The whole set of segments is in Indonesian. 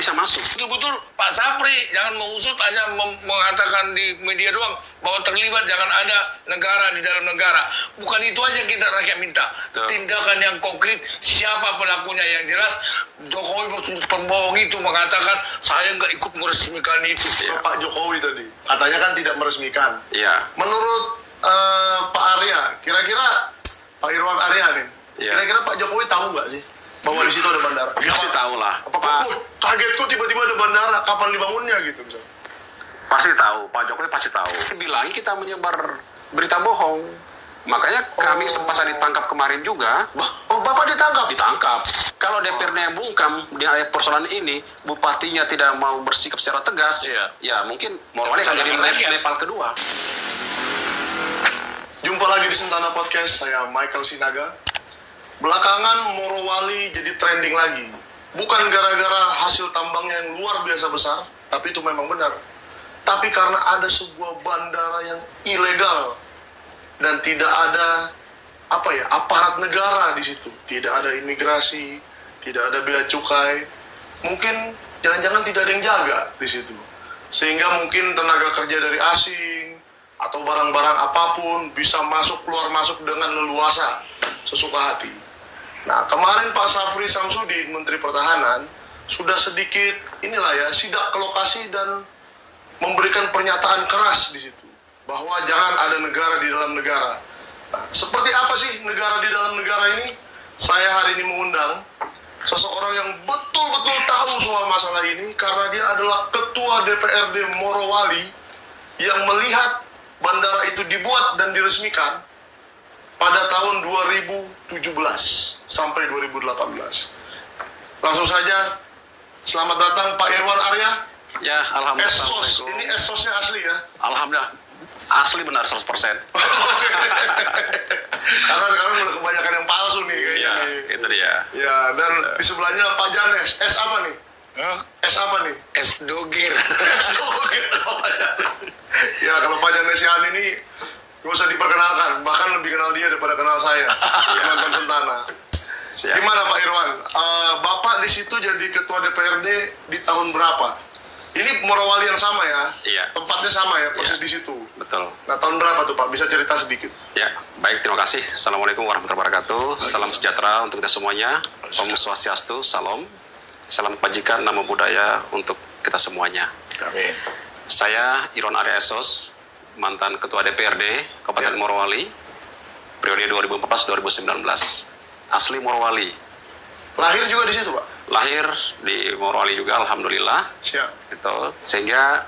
bisa masuk. Betul-betul Pak Sapri jangan mengusut hanya mengatakan di media doang bahwa terlibat, jangan ada negara di dalam negara. Bukan itu aja kita rakyat minta. Tindakan yang konkret, siapa pelakunya yang jelas. Jokowi pembohong itu mengatakan saya nggak ikut meresmikan itu. Ya. Pak Jokowi tadi katanya kan tidak meresmikan. Iya. Menurut Pak Arya, kira-kira Pak Irwan Arya nih, kira-kira Pak Jokowi tahu nggak sih bahwa di situ ada bandara? Pasti tahu lah. Kaget kok tiba-tiba ada bandara, kapan dibangunnya gitu misalnya. Pasti tahu, Pak Jokowi pasti tahu. Bilang kita menyebar berita bohong. Makanya kami sempat ditangkap kemarin juga. Oh, Bapak ditangkap? Ditangkap. Kalau DPR-nya bungkam di persoalan ini, bupatinya tidak mau bersikap secara tegas, ya mungkin Morowali akan jadi Nepal kedua. Jumpa lagi di Sentana Podcast, saya Michael Sinaga. Belakangan Morowali jadi trending lagi. Bukan gara-gara hasil tambangnya yang luar biasa besar, tapi itu memang benar. Tapi karena ada sebuah bandara yang ilegal dan tidak ada aparat negara di situ. Tidak ada imigrasi, tidak ada bea cukai. Mungkin jangan-jangan tidak ada yang jaga di situ. Sehingga mungkin tenaga kerja dari asing atau barang-barang apapun bisa masuk keluar masuk dengan leluasa, sesuka hati. Nah, kemarin Pak Safri Samsudin, Menteri Pertahanan, sudah sedikit sidak ke lokasi dan memberikan pernyataan keras di situ bahwa jangan ada negara di dalam negara. Nah, seperti apa sih negara di dalam negara ini? Saya hari ini mengundang seseorang yang betul-betul tahu soal masalah ini karena dia adalah Ketua DPRD Morowali yang melihat bandara itu dibuat dan diresmikan pada tahun 2017 sampai 2018. Langsung saja, selamat datang Pak Irwan Arya. Ya, alhamdulillah. Esos, ini esosnya asli ya? Alhamdulillah, asli benar 100%. Karena sekarang udah kebanyakan yang palsu nih kayaknya. Ya, itu dia. Ya, dan di sebelahnya Pak Janes. S apa nih? S apa nih? S Dogir. S Dogir. Ya, kalau Pak Janes Yani ini gak usah diperkenalkan, bahkan lebih kenal dia daripada kenal saya. Nonton Sentana. Siap. Gimana Pak Irwan? Bapak di situ jadi ketua DPRD di tahun berapa? Ini Morowali yang sama ya? Iya. Tempatnya sama ya, persis di situ. Betul. Nah, tahun berapa tuh Pak? Bisa cerita sedikit? Ya, baik, terima kasih. Assalamualaikum warahmatullahi wabarakatuh. Salam sejahtera untuk kita semuanya. Om Swastiastu, salam. Salam kebajikan, nama budaya untuk kita semuanya. Amin. Saya Irwan Arya Esos, mantan Ketua DPRD Kabupaten Morowali, periode 2014-2019. Asli Morowali. Lahir juga di situ Pak? Lahir di Morowali juga, alhamdulillah. Siap. Itu sehingga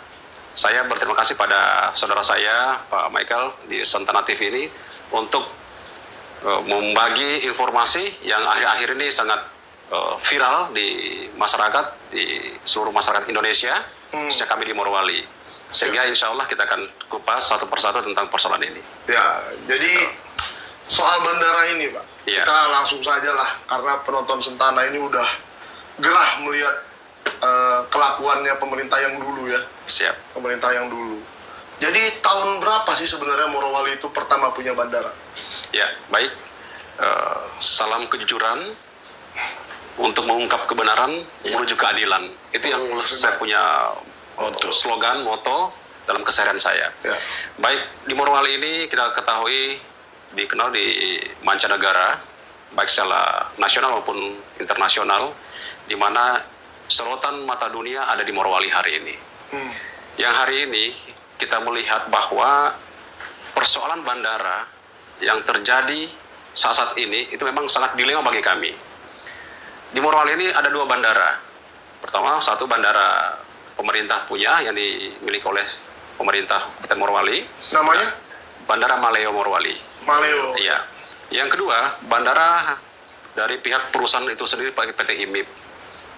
saya berterima kasih pada saudara saya Pak Michael di Sentana TV ini untuk membagi informasi yang akhir-akhir ini sangat viral di masyarakat, di seluruh masyarakat Indonesia, sejak kami di Morowali. Sehingga insya Allah kita akan kupas satu persatu tentang persoalan ini. Ya, jadi soal bandara ini Pak, kita langsung saja lah, karena penonton Sentana ini udah gerah melihat kelakuannya pemerintah yang dulu ya. Siap. Pemerintah yang dulu. Jadi tahun berapa sih sebenarnya Morowali itu pertama punya bandara? Ya, baik. Salam kejujuran untuk mengungkap kebenaran menuju keadilan. Itu yang saya punya slogan, moto dalam keseharian saya. Ya. Baik, di Morowali ini kita ketahui dikenal di mancanegara, baik secara nasional maupun internasional, di mana sorotan mata dunia ada di Morowali hari ini. Yang hari ini kita melihat bahwa persoalan bandara yang terjadi saat ini itu memang sangat dilema bagi kami. Di Morowali ini ada dua bandara. Pertama, satu bandara pemerintah punya yang dimiliki oleh pemerintah Kabupaten Morowali. Namanya? Bandara Maleo Morowali. Maleo. Iya. Yang kedua, bandara dari pihak perusahaan itu sendiri PT IMIP.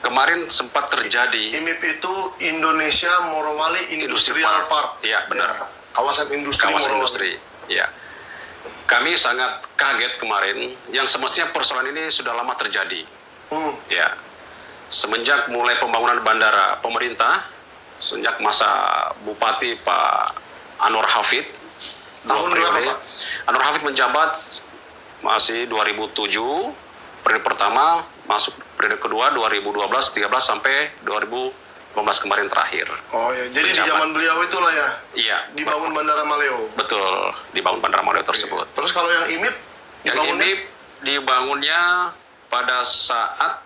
Kemarin sempat terjadi. IMIP itu Indonesia Morowali Industrial Park. Iya, benar. Ya, kawasan industri. Kawasan Morowali. industri. Iya. Kami sangat kaget kemarin, yang semestinya persoalan ini sudah lama terjadi. Ya. Semenjak mulai pembangunan bandara pemerintah, sejak masa Bupati Pak Anwar Hafid, tahun berapa Pak? Anwar Hafid menjabat masih 2007, periode pertama masuk periode kedua 2012-13 sampai 2015 kemarin terakhir. Oh ya, jadi di zaman beliau itulah ya. Iya. Dibangun Bandara Maleo. Betul, dibangun Bandara Maleo tersebut. Terus kalau yang IMIP Yang ini dibangunnya pada saat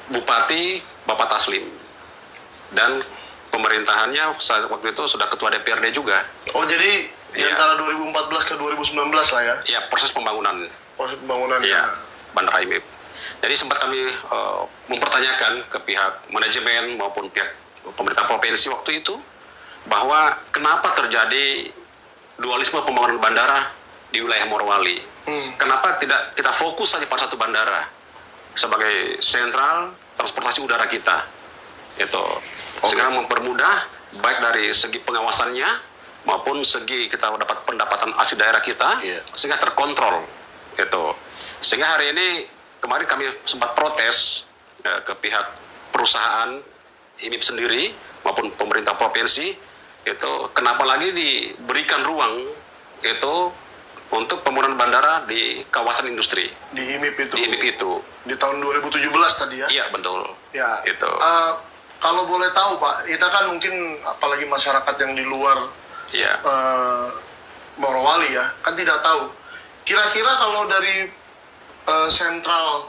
Bupati Bapak Taslim, dan pemerintahannya saat waktu itu sudah ketua DPRD juga. Oh jadi di Iya. antara 2014 ke 2019 lah ya. Ya, proses pembangunan. Proses pembangunan. Iya, Bandara IMIP. Jadi sempat kami mempertanyakan ke pihak manajemen maupun pihak pemerintah provinsi waktu itu bahwa kenapa terjadi dualisme pembangunan bandara di wilayah Morowali. Kenapa tidak kita fokus saja pada satu bandara sebagai sentral transportasi udara kita, itu sehingga mempermudah baik dari segi pengawasannya maupun segi kita dapat pendapatan asli daerah kita, sehingga terkontrol, itu sehingga hari ini kemarin kami sempat protes ke pihak perusahaan IMIP sendiri maupun pemerintah provinsi, itu kenapa lagi diberikan ruang itu untuk pembangunan bandara di kawasan industri. Di IMIP itu. Di IMIP itu. Di tahun 2017 tadi ya. Iya, betul. Ya. Itu. Kalau boleh tahu Pak, kita kan mungkin apalagi masyarakat yang di luar Iya. Morowali ya, kan tidak tahu. Kira-kira kalau dari sentral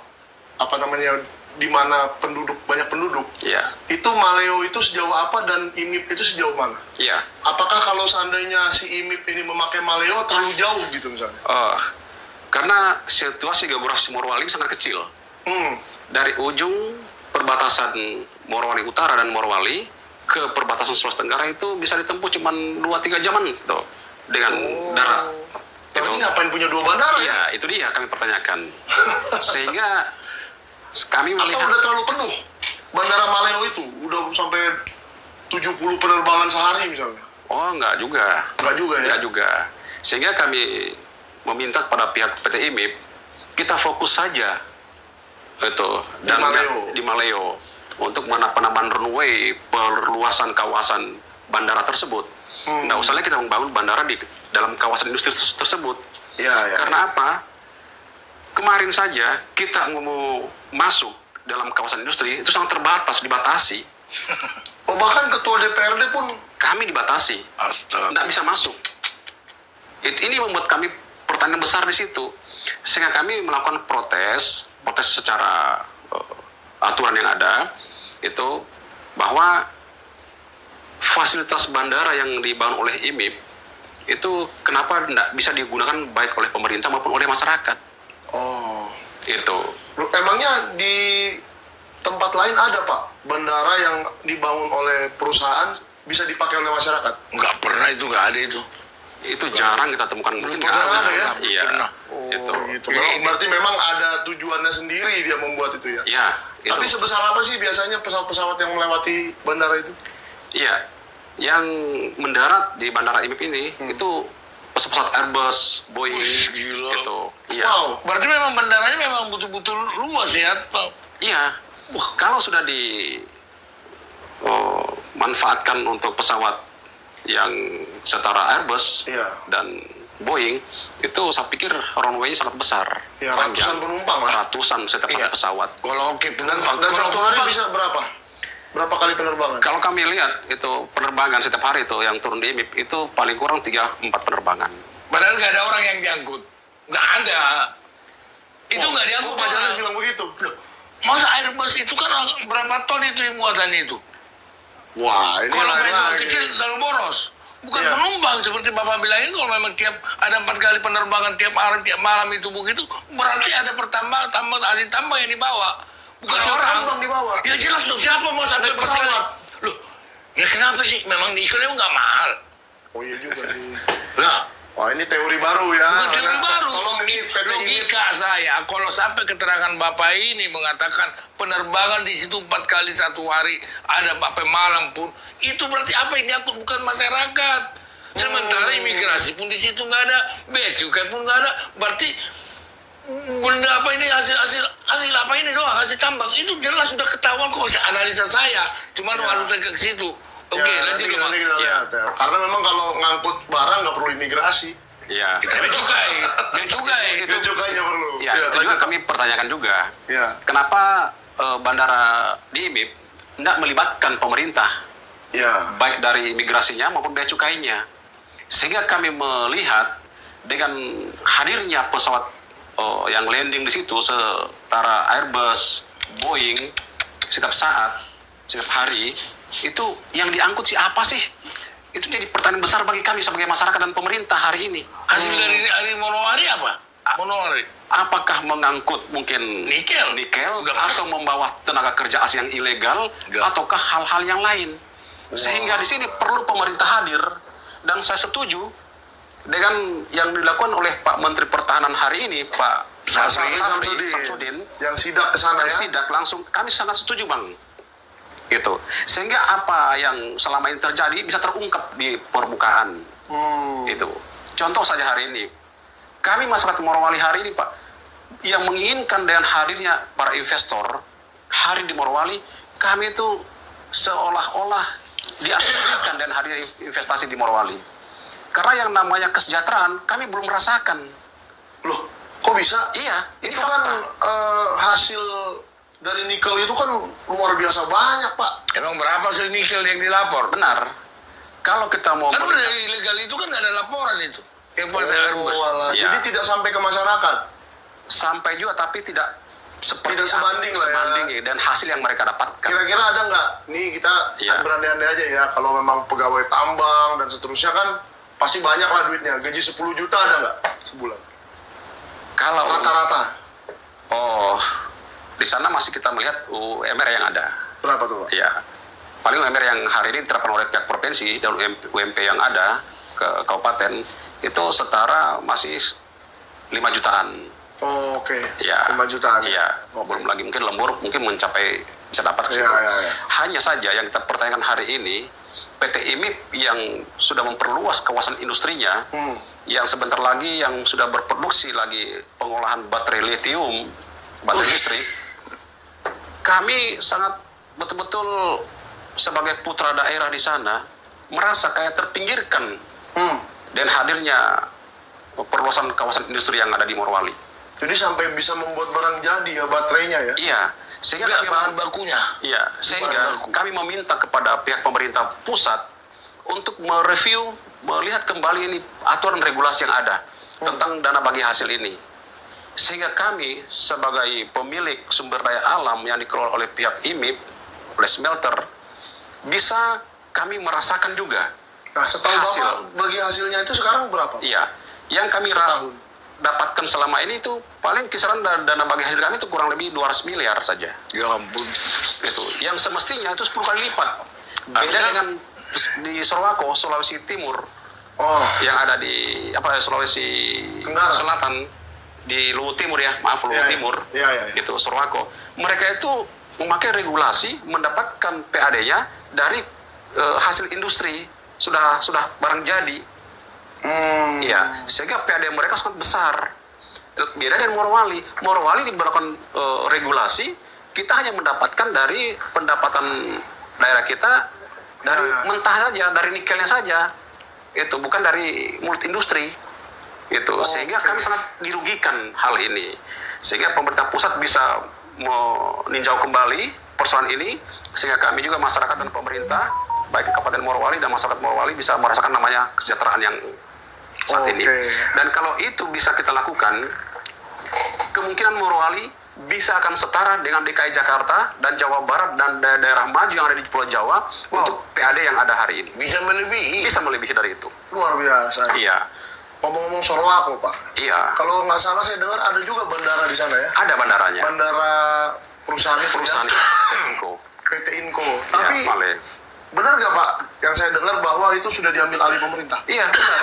di mana banyak penduduk, Iya. itu Maleo itu sejauh apa dan IMIP itu sejauh mana? Iya. Apakah kalau seandainya si IMIP ini memakai Maleo terlalu jauh gitu misalnya? Karena situasi geografis Morowali sangat kecil. Dari ujung perbatasan Morowali Utara dan Morowali ke perbatasan Sulawesi Tenggara itu bisa ditempuh cuma 2-3 jaman tuh dengan darat. Berarti ngapain punya dua bandara ya? Iya, itu dia kami pertanyakan. Sehingga kami Atau melihat udah terlalu penuh Bandara Maleo itu? Udah sampai 70 penerbangan sehari misalnya? enggak juga. Enggak juga ya? Enggak juga. Sehingga kami meminta kepada pihak PT IMIP, kita fokus saja itu di Maleo untuk penambahan runway, perluasan kawasan bandara tersebut. Nggak usahlah kita membangun bandara di dalam kawasan industri tersebut. Iya. Karena apa? Kemarin saja kita mau masuk dalam kawasan industri itu sangat terbatas, dibatasi. Oh bahkan ketua DPRD pun Kami dibatasi, nggak bisa masuk. Ini membuat kami pertanyaan besar di situ, sehingga kami melakukan protes secara aturan yang ada, itu bahwa fasilitas bandara yang dibangun oleh IMIP itu kenapa tidak bisa digunakan baik oleh pemerintah maupun oleh masyarakat. Itu. Emangnya di tempat lain ada Pak bandara yang dibangun oleh perusahaan bisa dipakai oleh masyarakat? Nggak pernah, itu nggak ada itu. Itu jarang kita temukan. Mungkin nggak Jarang ada ya? Iya. Itu. Berarti memang ada tujuannya sendiri dia membuat itu ya? Iya. Tapi sebesar apa sih biasanya pesawat-pesawat yang melewati bandara itu? Iya. Yang mendarat di bandara IMIP ini itu pesawat Airbus, Boeing, Gila. gitu. Iya. Wow. Berarti memang bandaranya memang betul-betul luas ya, Pak. Iya. Kalau sudah manfaatkan untuk pesawat yang setara Airbus Iya. dan Boeing, itu saya pikir runway-nya sangat besar. Ya, panjang. ratusan penumpang lah. Ratusan setiap satu Iya. pesawat. Kalau oke Dan satu hari bisa berapa? Berapa kali penerbangan? Kalau kami lihat itu penerbangan setiap hari itu yang turun di IMIP itu paling kurang 3-4 penerbangan. Padahal nggak ada orang yang diangkut. Nggak ada. Itu nggak diangkut. Kok Pak Janes bilang begitu? Loh, masa Airbus itu kan berapa ton itu muatan itu? Wah, ini Kalau lain pesawat lagi. kecil terlalu boros. Bukan Iya. penumpang seperti Bapak bilang ini, kalau memang tiap ada 4 kali penerbangan tiap hari tiap malam itu begitu, berarti ada tambang yang dibawa. Bukan Hasil orang. tambang dibawa. Ya jelas dong, siapa mau sampai Naik 4 kali? pesawat. Loh, ya kenapa sih? Memang di iklan nggak mahal. Oh iya juga sih. Nah, Wah, ini teori baru ya. bukan teori Nah, baru. Tolong ini PT ini. Logika saya, kalau sampai keterangan Bapak ini mengatakan penerbangan di situ 4 kali satu hari, ada sampai malam pun, itu berarti apa yang diangkut bukan masyarakat. Sementara imigrasi pun di situ nggak ada, bea cukai pun nggak ada, berarti benda apa ini hasil apa ini doang, hasil tambang itu jelas sudah ketahuan kok, analisa saya, cuman harus saya ke situ. Oke, Ya, lanjut nanti Pak. kita Ya. lihat ya. Karena memang kalau ngangkut barang nggak perlu imigrasi. Iya. Bea cukai. Itu cukainya perlu. Ya, itu juga lanjut, Pak. kami pertanyakan juga. Ya. Kenapa bandara di IMIP tidak melibatkan pemerintah, Ya. baik dari imigrasinya maupun bea cukainya? Sehingga kami melihat dengan hadirnya pesawat yang landing di situ setara Airbus, Boeing, setiap saat, setiap hari, itu yang diangkut apa sih? Itu jadi pertanyaan besar bagi kami sebagai masyarakat dan pemerintah hari ini. Hasil dari Morowali apa? Morowali. Apakah mengangkut mungkin Nikel. atau membawa tenaga kerja asing yang ilegal, Enggak. ataukah hal-hal yang lain? Sehingga di sini perlu pemerintah hadir, dan saya setuju dengan yang dilakukan oleh Pak Menteri Pertahanan hari ini, Pak Safri Samsudin, yang sidak ke sana ya. sidak langsung, kami sangat setuju, Bang. Gitu. Sehingga apa yang selama ini terjadi bisa terungkap di permukaan. Itu. Contoh saja hari ini, kami masyarakat Morowali hari ini, Pak, yang menginginkan dengan hadirnya para investor hari di Morowali, kami itu seolah-olah diasingkan dengan hadirnya investasi di Morowali. Karena yang namanya kesejahteraan kami belum merasakan. Loh, kok bisa? Iya, ini Itu fakta. kan hasil dari nikel itu kan luar biasa banyak, Pak. Emang berapa sih nikel yang dilapor? Benar. Kalau kita mau Kan udah ilegal itu kan nggak ada laporan itu. Yang pas Airbus. Walah. Iya. Jadi tidak sampai ke masyarakat. sampai juga, tapi tidak seperti Tidak sebanding lah ya. sebanding dan hasil yang mereka dapatkan. Kira-kira ada nggak? Nih kita Iya. berandai-andai aja ya. Kalau memang pegawai tambang dan seterusnya kan pasti banyak lah duitnya. Gaji 10 juta ada nggak sebulan? Kalau Rata-rata. di sana masih kita melihat UMR yang ada. Berapa tuh, Pak? Ya, paling UMR yang hari ini diterapkan oleh pihak provinsi dan UMP yang ada ke kabupaten itu setara masih 5 jutaan. Oh, oke. Ya, 5 jutaan. Iya, belum lagi mungkin lembur mungkin mencapai bisa dapat ke situ. Iya. Hanya saja yang kita pertanyakan hari ini, PT IMIP yang sudah memperluas kawasan industrinya, yang sebentar lagi yang sudah berproduksi lagi pengolahan baterai lithium, baterai listrik, kami sangat betul-betul sebagai putra daerah di sana merasa kayak terpinggirkan dan hadirnya perluasan kawasan industri yang ada di Morowali. Jadi sampai bisa membuat barang jadi ya baterainya ya? Iya, sehingga Enggak, kami bahan bakunya. Iya, sehingga Bahan baku. kami meminta kepada pihak pemerintah pusat untuk mereview, melihat kembali ini aturan regulasi yang ada tentang dana bagi hasil ini. Sehingga kami sebagai pemilik sumber daya alam yang dikelola oleh pihak IMIP, oleh smelter, bisa kami merasakan juga. Nah, setahu Hasil. Bapak bagi hasilnya itu sekarang berapa? Iya, yang kami Setahun. dapatkan selama ini itu paling kisaran dana bagi hasil kami itu kurang lebih 200 miliar saja. Ya ampun. Itu yang semestinya itu 10 kali lipat. Beda Harusnya- dengan di Sorowako, Sulawesi Timur, Oh, yang ada di Sulawesi Tenggara. Selatan, di Luwu Timur ya, maaf Luwu Iya, iya. Timur, Iya. itu Sorowako. Mereka itu memakai regulasi mendapatkan PAD-nya dari hasil industri, sudah barang jadi. Iya, sehingga PAD mereka sangat besar. Beda dengan Morowali. Morowali diberlakukan regulasi, kita hanya mendapatkan dari pendapatan daerah kita dari Ya. mentah saja, dari nikelnya saja. Itu bukan dari multi industri. Itu sehingga kami sangat dirugikan hal ini. Sehingga pemerintah pusat bisa meninjau kembali persoalan ini, sehingga kami juga masyarakat dan pemerintah baik di Kabupaten Morowali dan masyarakat Morowali bisa merasakan namanya kesejahteraan yang saat ini. Oke. Dan kalau itu bisa kita lakukan, kemungkinan Morowali bisa akan setara dengan DKI Jakarta dan Jawa Barat dan daerah maju yang ada di Pulau Jawa untuk PAD yang ada hari ini. Bisa melebihi. Bisa melebihi dari itu. luar biasa. Iya, Ngomong-ngomong Sorowako, Pak. iya. Kalau nggak salah saya dengar ada juga bandara di sana ya? Ada bandaranya. Bandara perusahaan itu Perusahaan ya? Inco. PT Inco. Tapi Ya, Male. benar nggak, Pak? Yang saya dengar bahwa itu sudah diambil alih pemerintah. Iya, benar.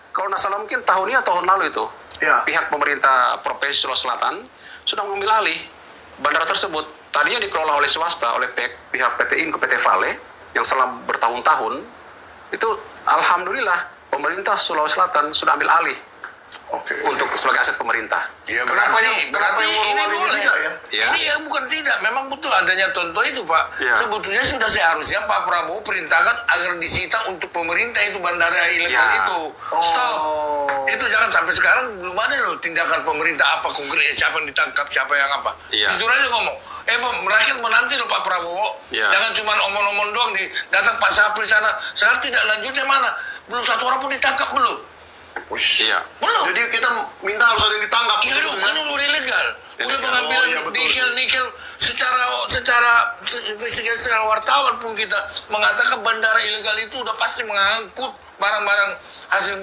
Kalau nggak salah mungkin tahun ini atau tahun lalu itu, Ya. pihak pemerintah Provinsi Sulawesi Selatan sudah mengambil alih bandara tersebut. Tadinya dikelola oleh swasta, oleh pihak PT Inco, PT Vale, yang selama bertahun-tahun, itu alhamdulillah pemerintah Sulawesi Selatan sudah ambil alih Oke. untuk sebagai aset pemerintah. Ya Kenapa berarti yang ini Morowali boleh. tidak ya? Ya. Ini ya bukan tidak, memang betul adanya contoh itu Pak. Ya. Sebetulnya sudah seharusnya Pak Prabowo perintahkan agar disita untuk pemerintah itu bandara ilegal Ya. itu. Stop. Itu jangan sampai sekarang belum ada loh tindakan pemerintah apa konkretnya, siapa yang ditangkap, siapa yang apa. Iya. Jujur aja ngomong. Rakyat menanti loh Pak Prabowo. Iya. Jangan cuma omong-omong doang datang Pak Sapri sana. Sekarang tidak lanjutnya mana? Belum satu orang pun ditangkap belum. Iya. Belum. Jadi kita minta harus ada yang ditangkap. Iya begitu dong, ya? kan udah ilegal. Udah Ilegal. pengambilan Oh, iya, betul. nikel secara investigasi secara wartawan pun kita mengatakan bandara ilegal itu udah pasti mengangkut barang-barang hasil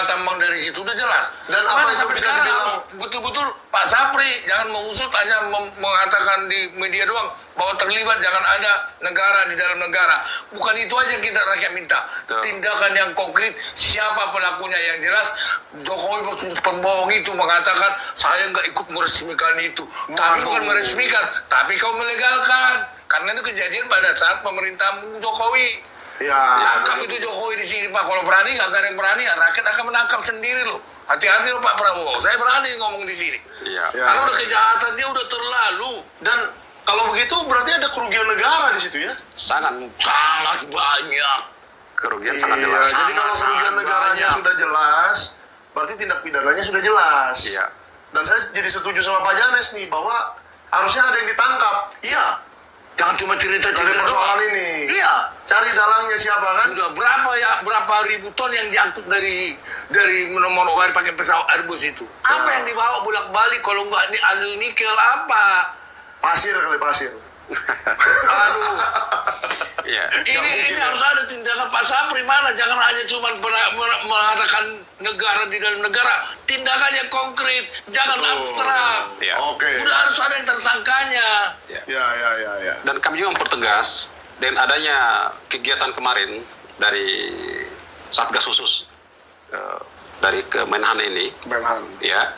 tambang dari situ, udah jelas. Dan apa Mana itu sampai bisa sekarang dibilang- harus betul-betul Pak Sapri jangan mengusut hanya mengatakan di media doang bahwa terlibat, jangan ada negara di dalam negara. Bukan itu aja kita rakyat minta. Betul. Tindakan yang konkret, siapa pelakunya yang jelas. Jokowi pembohong itu mengatakan saya nggak ikut meresmikan itu. Tapi Waduh. bukan meresmikan, tapi kau melegalkan. Karena itu kejadian pada saat pemerintah Jokowi. Ya. Tangkap itu Jokowi di sini Pak. Kalau berani nggak ada yang berani, rakyat akan menangkap sendiri loh. Hati-hati loh Pak Prabowo. Saya berani ngomong di sini. Iya. Ya. Kalau udah kejahatan dia udah terlalu Dan kalau begitu berarti ada kerugian negara di situ ya? Sangat sangat banyak. kerugian sangat Iya, jelas. jadi kalau Sangat kerugian negaranya banyak. sudah jelas, berarti tindak pidananya sudah jelas. Iya. Dan saya jadi setuju sama Pak Janes nih bahwa harusnya ada yang ditangkap Iya. Jangan cuma dari cerita-cerita persoalan doang. ini. Iya. Cari dalangnya siapa kan? Sudah berapa ribu ton yang diangkut dari Morowali pakai pesawat Airbus itu? Apa Ya. yang dibawa bolak-balik kalau nggak hasil nikel apa? Pasir kali pasir. Aduh. Iya. Ini harus ada tindakan Pak Sapri mana? Jangan hanya cuma mengatakan negara di dalam negara. Tindakannya konkret, jangan Betul. abstrak. Iya. Oke. Udah harus ada yang tersangkanya. Ya. Dan kami juga mempertegas dengan adanya kegiatan kemarin dari Satgas khusus dari Kemenhan ini, Menhan. ya,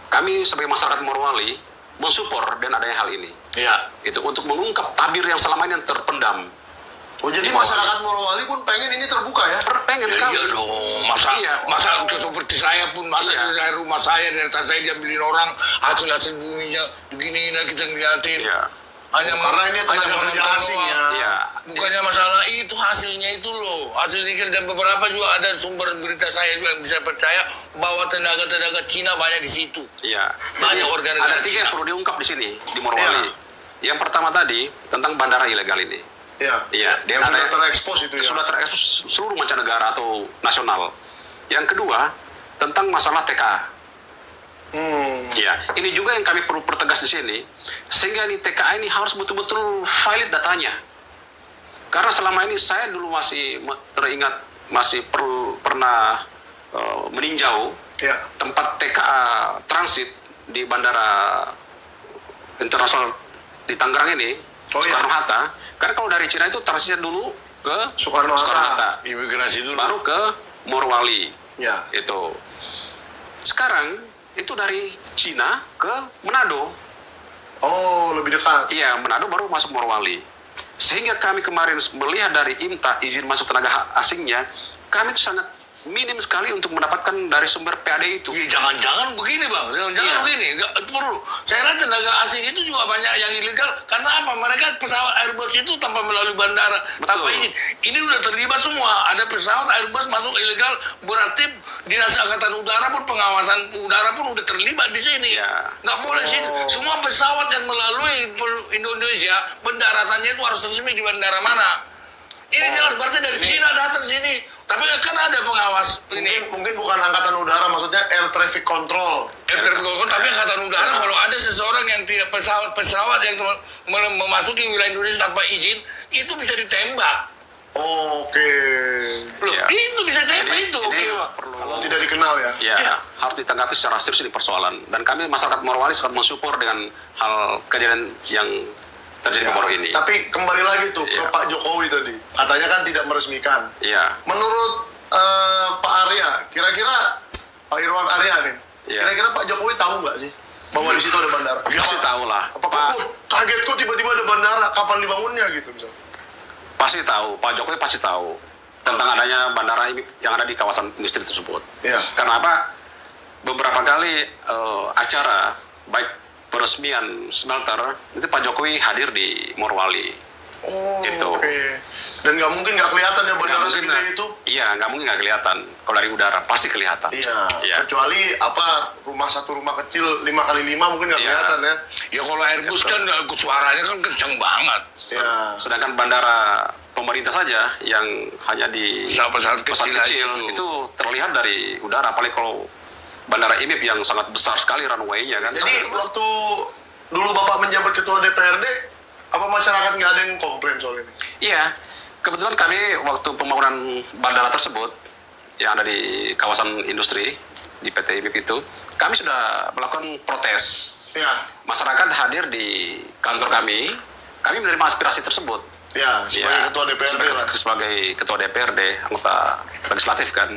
kami sebagai masyarakat Morowali mensupport dan adanya hal ini. Iya. Itu untuk mengungkap tabir yang selama ini yang terpendam. Oh jadi masyarakat Morowali pun pengen ini terbuka ya? Pengen sekali. Iya dong, masa Iya. seperti saya pun, masa Iya. dari rumah saya, dari tanah saya diambilin orang, hasil buminya begini kita ngeliatin. Iya. Karena ini tenaga kerja menonton asing doang. ya. Iya. Bukannya masalah itu hasilnya itu loh, hasil nikel, dan beberapa juga ada sumber berita saya juga yang bisa percaya bahwa tenaga Cina banyak di situ. Iya. Banyak warga negara Ada 3 yang Cina. perlu diungkap di sini di Morowali. Yang pertama tadi tentang bandara ilegal ini. Iya. Iya, dia Yang sudah ada- terekspos itu ya. Sudah terekspos seluruh mancanegara atau nasional. Yang kedua tentang masalah TKA. Ya, ini juga yang kami perlu pertegas di sini, sehingga ini TKA ini harus betul-betul valid datanya. Karena selama ini saya dulu masih teringat pernah meninjau Ya. tempat TKA transit di Bandara Internasional di Tangerang ini, Oh, iya. Soekarno Hatta. Karena kalau dari Cina itu transitnya dulu ke Soekarno Hatta. Imigrasi dulu. baru ke Morowali. Ya. Itu. Sekarang itu dari Cina ke Manado. Oh lebih dekat. Iya, Manado baru masuk Morowali. Sehingga kami kemarin melihat dari IMTA, izin masuk tenaga asingnya, kami itu sangat minim sekali untuk mendapatkan dari sumber PAD itu. Ya, jangan begini bang, jangan Iya. begini, itu perlu. Saya rasa tenaga asing itu juga banyak yang ilegal. Karena apa? Mereka pesawat Airbus itu tanpa melalui bandara, Betul. tanpa izin. Ini udah terlibat semua. Ada pesawat Airbus masuk ilegal, berarti Dinas Angkatan Udara pun, pengawasan udara pun udah terlibat di sini. Iya. Nggak boleh sih. Semua pesawat yang melalui Indonesia, pendaratannya itu harus resmi di bandara mana. Ini jelas berarti dari Cina datang sini. Tapi kan ada pengawas ini. Mungkin bukan angkatan udara, maksudnya air traffic control. Tapi angkatan udara kalau ada seseorang yang tidak pesawat yang memasuki wilayah Indonesia tanpa izin, itu bisa ditembak. Oke. Loh, Iya. itu bisa tembak itu. Oke, Pak. perlu Kalau tidak dikenal ya. ya Iya. harus ditanggapi secara serius ini persoalan. Dan kami masyarakat Morowali sangat mensupport dengan hal kejadian yang terjadi Ya, baru ini. tapi kembali lagi tuh ke Iya. Pak Jokowi tadi. Katanya kan tidak meresmikan. Iya. Menurut Pak Arya, kira-kira Pak Irwan Arya nih, Iya. kira-kira Pak Jokowi tahu nggak sih bahwa di situ ada bandara? Pasti tahu lah. Apa Pak, kok kaget kok tiba-tiba ada bandara? Kapan dibangunnya gitu misalnya? pasti tahu. Pak Jokowi pasti tahu tentang adanya bandara ini yang ada di kawasan industri tersebut. Iya. Karena apa? beberapa kali acara baik peresmian smelter itu Pak Jokowi hadir di Morowali. Oh, Gitu. oke. Dan nggak mungkin nggak kelihatan ya bandara Nggak segede mungkin, itu. Iya, nggak mungkin nggak kelihatan. Kalau dari udara pasti kelihatan. Iya. Iya. Kecuali satu rumah kecil 5x5 mungkin nggak Iya. kelihatan ya. Ya kalau Airbus kan suaranya kan kencang banget. Iya. Sedangkan bandara pemerintah saja yang hanya di Pesawat-pesawat pesawat kecil kecil aja itu terlihat dari udara. Apalagi kalau bandara IMIP yang sangat besar sekali runway-nya kan. Jadi waktu dulu Bapak menjabat ketua DPRD, apa masyarakat nggak ada yang komplain soal ini? Iya, kebetulan kami waktu pembangunan bandara tersebut yang ada di kawasan industri di PT IMIP itu, kami sudah melakukan protes. Ya, Masyarakat hadir di kantor kami menerima aspirasi tersebut. ya sebagai Ya, ketua DPRD lah. sebagai ketua DPRD, anggota legislatif kan.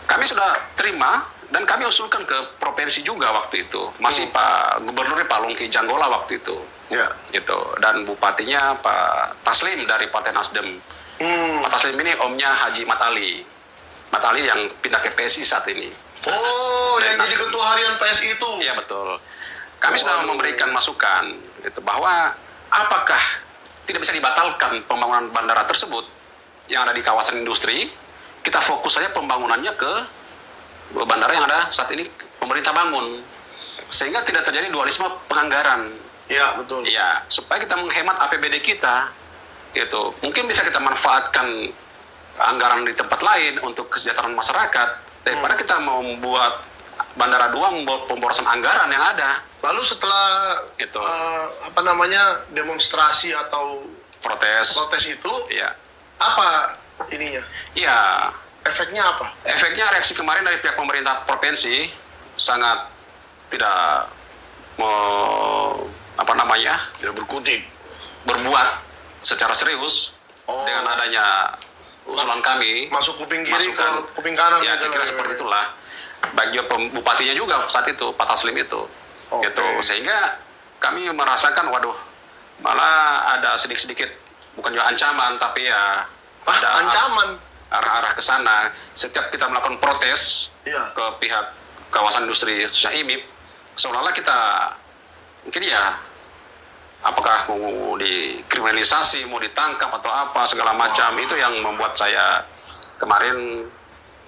Kami sudah terima dan kami usulkan ke provinsi juga waktu itu. Masih Pak Gubernurnya Pak Longki Janggola waktu itu. Ya. Gitu. Dan bupatinya Pak Taslim dari Partai Nasdem. Pak Taslim ini omnya Haji Matali. Matali yang pindah ke PSI saat ini. Oh, Dari yang jadi Nasdem. ketua harian PSI itu. Iya betul. Kami sudah memberikan masukan gitu, bahwa apakah tidak bisa dibatalkan pembangunan bandara tersebut yang ada di kawasan industri. Kita fokus saja pembangunannya ke bandara yang ada saat ini pemerintah bangun, sehingga tidak terjadi dualisme penganggaran. Ya, betul. Iya, supaya kita menghemat APBD kita, gitu. Mungkin bisa kita manfaatkan anggaran di tempat lain untuk kesejahteraan masyarakat daripada kita mau membuat bandara dua membuat pemborosan anggaran yang ada. Lalu setelah Gitu. demonstrasi atau Protes. protes itu, Iya. apa ininya? Iya. Efeknya apa? Efeknya reaksi kemarin dari pihak pemerintah provinsi sangat tidak Tidak berkutik. berbuat secara serius Oh. dengan adanya usulan kami. Masuk kuping kiri ke masukan. kuping kanan. Ya, gitu kira-kira lah. seperti itulah. Baik juga bupatinya juga saat itu, Pak Taslim itu. Oke. Gitu. Sehingga kami merasakan, waduh, malah ada sedikit-sedikit, bukan juga ancaman, tapi ya ada Ancaman. arah-arah ke sana. Setiap kita melakukan protes Iya. ke pihak kawasan industri khususnya IMIP, seolah-olah kita mungkin ya apakah mau dikriminalisasi, mau ditangkap atau apa segala macam. Itu yang membuat saya kemarin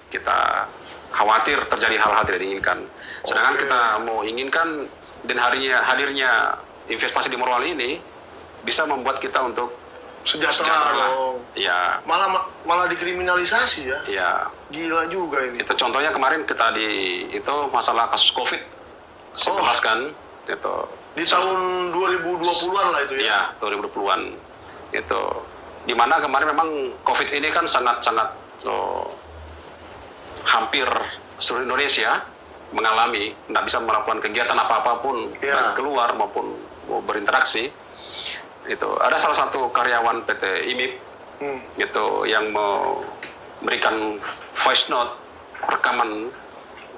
kita khawatir terjadi hal-hal tidak diinginkan. Sedangkan Oke. kita mau inginkan dan hadirnya investasi di Morowali ini bisa membuat kita untuk Sejahtera lah. dong. Ya, Malah dikriminalisasi ya. ya. Gila juga ini. Itu contohnya kemarin kita itu masalah kasus COVID-19 kan, itu Di tahun 2020-an lah itu ya. ya 2020-an itu, dimana kemarin memang COVID ini kan sangat-sangat hampir seluruh Indonesia mengalami, tidak bisa melakukan kegiatan apa-apapun, Iya. baik keluar maupun mau berinteraksi. Itu ada salah satu karyawan PT IMIP gitu yang memberikan voice note rekaman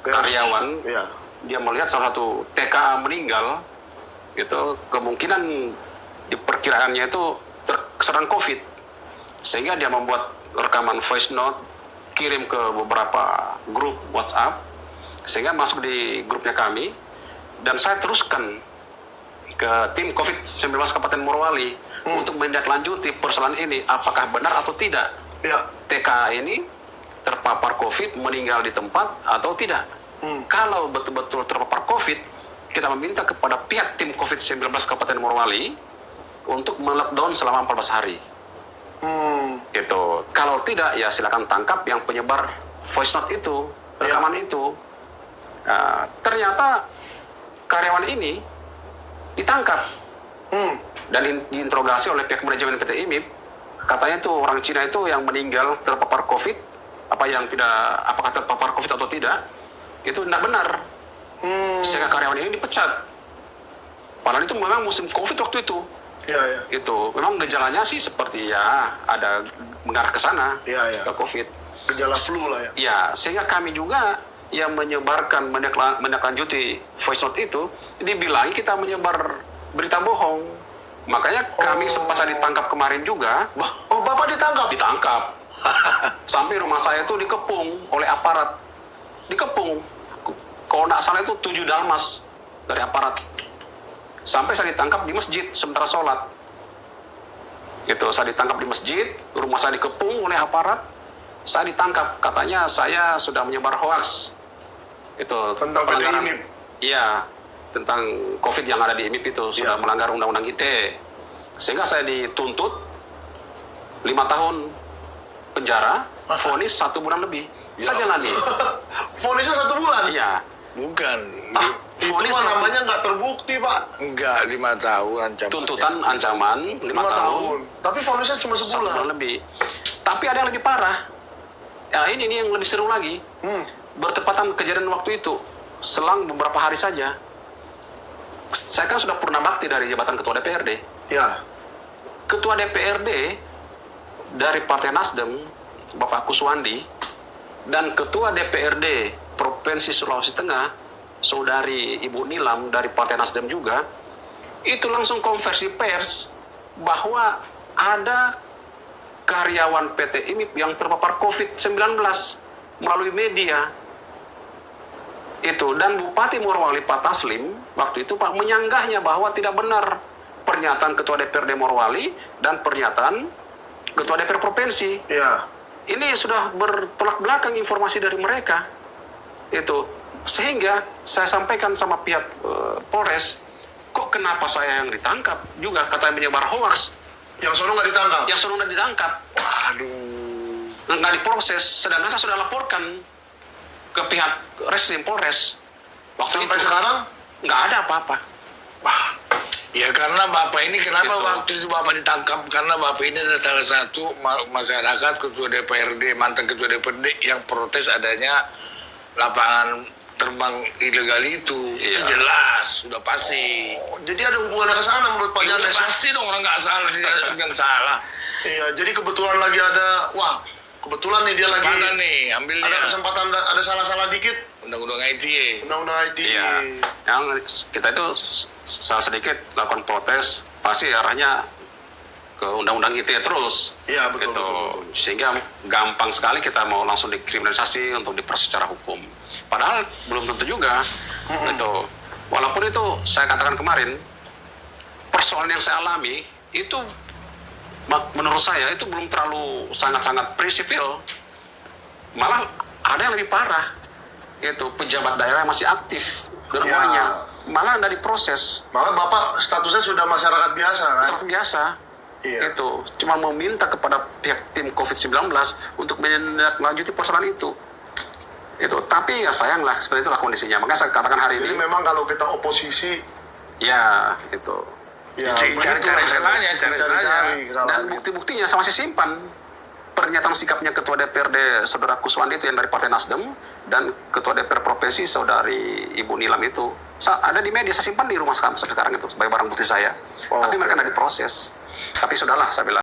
karyawan. Iya. Dia melihat salah satu TKA meninggal, gitu, kemungkinan diperkiraannya itu terserang COVID, sehingga dia membuat rekaman voice note, kirim ke beberapa grup WhatsApp, sehingga masuk di grupnya kami, dan saya teruskan ke tim COVID-19 Kabupaten Morowali untuk menindaklanjuti persoalan ini, apakah benar atau tidak Ya. TKA ini terpapar COVID, meninggal di tempat atau tidak. Kalau betul-betul terpapar COVID, kita meminta kepada pihak tim COVID-19 Kabupaten Morowali untuk melockdown selama 14 hari. Gitu. Kalau tidak, ya silakan tangkap yang penyebar voice note itu, rekaman itu. Nah, ternyata karyawan ini ditangkap dan diinterogasi oleh pihak manajemen PT IMIP. Katanya itu orang Cina itu yang meninggal terpapar COVID, apakah terpapar COVID atau tidak, itu tidak benar. Sehingga karyawan ini dipecat. Padahal itu memang musim COVID waktu itu. Iya, iya. Itu memang gejalanya sih seperti ya ada mengarah ke sana, Iya, iya. ke COVID. Gejala flu lah ya. Ya, sehingga kami juga yang menyebarkan, menindaklanjuti voice note itu, dibilang kita menyebar berita bohong. Makanya kami sempat saya ditangkap kemarin juga. Oh, Bapak ditangkap? Ditangkap. Sampai rumah saya itu dikepung oleh aparat. Dikepung. kalau nggak salah itu 7 dalmas dari aparat. Sampai saya ditangkap di masjid sementara sholat. Itu saya ditangkap di masjid, rumah saya dikepung oleh aparat. Saya ditangkap, katanya saya sudah menyebar hoaks. Itu Tentang PT pelanggaran- IMIP. Iya, tentang COVID yang ada di IMIP itu sudah melanggar undang-undang ITE. Sehingga saya dituntut 5 tahun penjara, vonis 1 bulan lebih. Saya jalani. Vonisnya 1 bulan? Iya. Bukan. Itu Vonis mah satu- namanya nggak terbukti, Pak. Enggak, 5 tahun ancaman. Tuntutan ancaman 5 tahun. Tapi vonisnya cuma 1 bulan sebulan. lebih. Tapi ada yang lebih parah. Ya ini nih yang lebih seru lagi. Bertepatan kejadian waktu itu, selang beberapa hari saja, saya kan sudah purna bakti dari jabatan ketua DPRD. Ya. Ketua DPRD dari Partai Nasdem, Bapak Kuswandi, dan Ketua DPRD Provinsi Sulawesi Tengah, Saudari Ibu Nilam dari Partai Nasdem juga, itu langsung konversi pers bahwa ada karyawan PT IMIP yang terpapar COVID-19 melalui media. Itu, dan Bupati Morowali Pak Taslim waktu itu Pak menyanggahnya bahwa tidak benar pernyataan Ketua DPRD Morowali dan pernyataan Ketua DPR Provinsi. Ya. Ini sudah bertolak belakang informasi dari mereka. Itu, sehingga saya sampaikan sama pihak Polres, kok kenapa saya yang ditangkap juga, katanya menyebar hoax. Yang sono nggak ditangkap? Yang sudah ditangkap, Waduh. nggak diproses, sedangkan saya sudah laporkan ke pihak Reskrim Polres. Sampai sekarang? Nggak ada apa-apa. Ya karena Bapak ini kenapa Gitu. waktu itu Bapak ditangkap? Karena Bapak ini adalah salah satu masyarakat ketua DPRD, mantan ketua DPRD yang protes adanya lapangan terbang ilegal itu. Itu Iya. jelas, sudah pasti. Jadi ada hubungannya ke sana menurut Pak Ya, udah Janes? Ya? pasti dong, orang nggak salah, tidak yang salah. Iya, jadi kebetulan lagi ada, kebetulan nih dia lagi Kesempatan nih, ambil ada dia. kesempatan, ada salah-salah dikit, Undang-undang ITE. undang-undang ITE. Iya. Yang kita itu salah sedikit lakukan protes, pasti arahnya ke Undang-Undang ITE terus. Iya, betul, Gitu. betul. Sehingga gampang sekali kita mau langsung dikriminalisasi untuk diproses secara hukum. Padahal belum tentu juga. Gitu. Walaupun itu saya katakan kemarin, persoalan yang saya alami itu menurut saya itu belum terlalu sangat-sangat prinsipil. Malah ada yang lebih parah. Itu pejabat daerah yang masih aktif semuanya. Malah nggak diproses. Malah Bapak statusnya sudah masyarakat biasa kan? Seperti biasa. Iya. Itu cuma meminta kepada pihak tim COVID-19 untuk menindaklanjuti persoalan itu. Tapi ya sayang lah, seperti itulah kondisinya. Makanya saya katakan hari Jadi ini, memang kalau kita oposisi, ya itu. ya Cari-cari salahnya, cari cari Dan kesalahan. bukti-buktinya saya masih simpan. Pernyataan sikapnya Ketua DPRD Saudara Kuswandi itu yang dari Partai Nasdem, dan Ketua DPR Provinsi Saudari Ibu Nilam itu ada di media, saya simpan di rumah sekarang itu sebagai barang bukti saya. Tapi mereka tidak diproses. Tapi sudahlah, saya bilang.